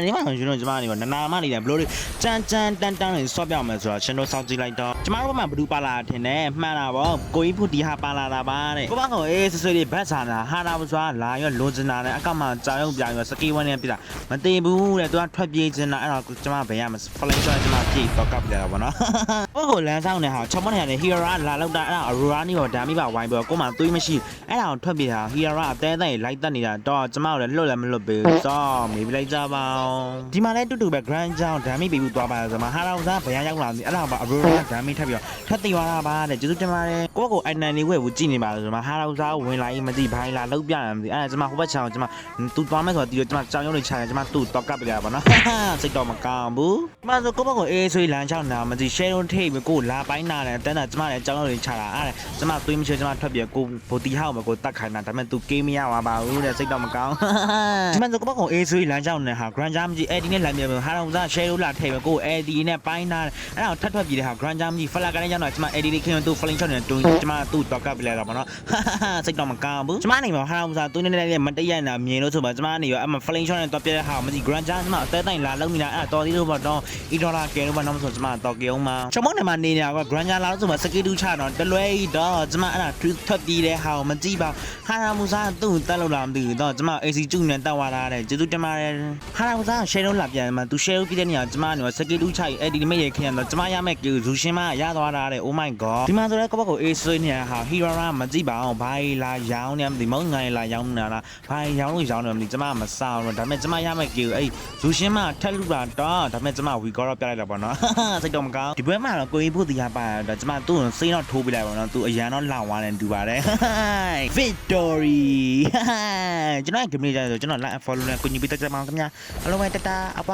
ဒီမှာကျွန်တော်ကျမနေပါနာမနေတယ်ဘလို့ကြမ်းတန်းနေဆော့ပြောင်းမယ်ဆိုတော့ရှင်တို့စောင့်ကြည့်လိုက်တော့ကျမတို့ဘက်မှာဘလူးပါလာထင်တယ်မှန်တာဗောကိုကြီးဖူတီဟာပါလာတာပါတဲ့ကိုဘကောင်အေးဆွေလေးဘတ်ဆာနာဟာတာဆိုလာရောလွန်စင်နာနဲ့အကောက်မှကြာရုံပြရောစကီဝန်းနဲ့ပြတာမတင်ဘူးတဲ့သူကထွက်ပြေးခြင်းနာအဲ့တော့ကျမဘယ်ရမဖလိန်ချောကျမပြေးတော့ကပ်ပြလာပါတော့ကိုလမ်းဆောင်နေဟာချောင်းမနေရဟီရာလာလောက်တာအဲ့ဒါအရူရာနီရောဒါမိပါဝိုင်းပြီးကိုမှသွေးမရှိအဲ့ဒါကိုထွက်ပြေးတာဟီရာအတဲတဲ့လိုက်တက်နေတာတော့ကျမတို့လည်းလွတ်လည်းမလွတ်ဘူးစောမေးပြလိုက်ကြပါဒီမှာလည်းတူပဲ grand ကြောင်းဓာမိပေးပြီးသွားပါဆိုမှဟာတော်စားဘယ်ရောက်လာလဲအဲ့ဒါပါအဘရိုဓာမိထပ်ပြီးတော့ထပ်သိသွားတာပါတဲ့ကျေးဇူးတင်ပါတယ်ကိုယ့်ကိုအိုင်နန်လေးဝဲဘူးကြည့်နေပါဆိုမှဟာတော်စားဝင်လာရင်မသိဘိုင်းလာလောက်ပြရမသိအဲ့ဒါကျွန်မဟိုဘက်ချောင်းကျွန်မသူသွားမယ်ဆိုတော့ဒီကျွန်မကြောင်ရုံးလေးချတယ်ကျွန်မသူ့တော့ကပ်ပြရပါတော့စိတ်တော့မကောင်းဘူးကျွန်မဆိုကိုယ့်ဘက်ကိုအေးဆွေးလမ်းချောင်းနာမသိ share လုံးထိပ်ပြီးကိုလာပိုင်းနာတယ်တန်းတာကျွန်မလည်းကြောင်ရုံးလေးချတာအဲ့ဒါကျွန်မသွေးမရှိကျွန်မထွက်ပြီးကိုဘိုတီဟောက်မှာကိုတတ်ခိုင်းတာဒါပေမဲ့သူကေးမရပါဘူးတဲ့စိတ်တော့မကောင်းကျွန်မဆိုကိုယ့်ဘက်ကိုအေးဆွေးလမ်းချောင်းနဲ့ဟာ grand ကြားမကြည့်အဲ့ဒီနဲ့လမ်းပြဟာတော်စား share လို့လာထိပ်ပဲကို AD နဲ့ပိုင်းနာအဲ့ဒါကိုထပ်ထွက်ပြေးတဲ့ဟာ grand jam ကြီး flag ကနေရောက်တော့ကျွန်မ AD လေးခင်သူ fling shot နဲ့တွန်းကျွန်မသူ့တော့ကပ်ပြလိုက်တာပေါ့နော်စိတ်တော့မကောင်းဘူးကျွန်မနေမှာဟာတော်စားသူနေနေမတည့်ရနာမြင်လို့ဆိုပါကျွန်မနေရောအမ fling shot နဲ့တော့ပြတဲ့ဟာမကြည့် grand jam ကျွန်မအသေးတိုင်လာလုံးနေတာအဲ့ဒါတော်သေးလို့ပေါ့တော့ e dollar ကဲလို့ပေါ့နော်ဆိုကျွန်မတော့ကြုံမှာချမောင်းနေမှာနေနေတာက grand jam လာလို့ဆိုပါစကီတူချတော့တလွဲတော့ကျွန်မအဲ့ဒါထွက်ပြေးတဲ့ဟာကိုမကြည့်ပါဟာတော်စားသူ့တက်လို့လာမသိဘူးတော့ကျွန်မ AC ကျုနဲ့တက်သွားတာတဲ့ကျေးဇူးတင်ပါတယ်ဟာတော်စား share လို့လာပြန်မှာသူ share ပြတဲ့နေရာကျွန်မနေစကီတူချအဲ့ဒီမိရဲ့ခင်တော့ကျွန်မရမဲ့ဇူရှင်မရသွားတာတဲ့ oh my god ဒီမှာဆိုတော့ကဘကိုအေးဆွေးနေတာဟာ hero မကြည့်ပါအောင်ဘာလာရောင်းနေမသိမုံငိုင်းလာရောင်းနေတာဘာရောင်းလို့ရောင်းတယ်မသိကျွန်မမစားတော့ဒါပေမဲ့ကျွန်မရမဲ့အဲ့ဇူရှင်မထက်လူတာတော့ဒါပေမဲ့ကျွန်မ we got ပြလိုက်တာပေါ့နော်စိတ်တော့မကောင်းဒီဘက်မှာတော့ကိုကြီးဖို့တရားပါတော့ကျွန်မသူ့စိတ်တော့ထိုးပြလိုက်ပါတော့သူအရန်တော့လောင်သွားတယ်တူပါတယ် victory ကျွန်တော် game လေးကြဆိုကျွန်တော် like follow နဲ့ကိုကြီးပြတက်ကြပါအောင်ခင်ဗျာအားလုံးပဲတတာအပ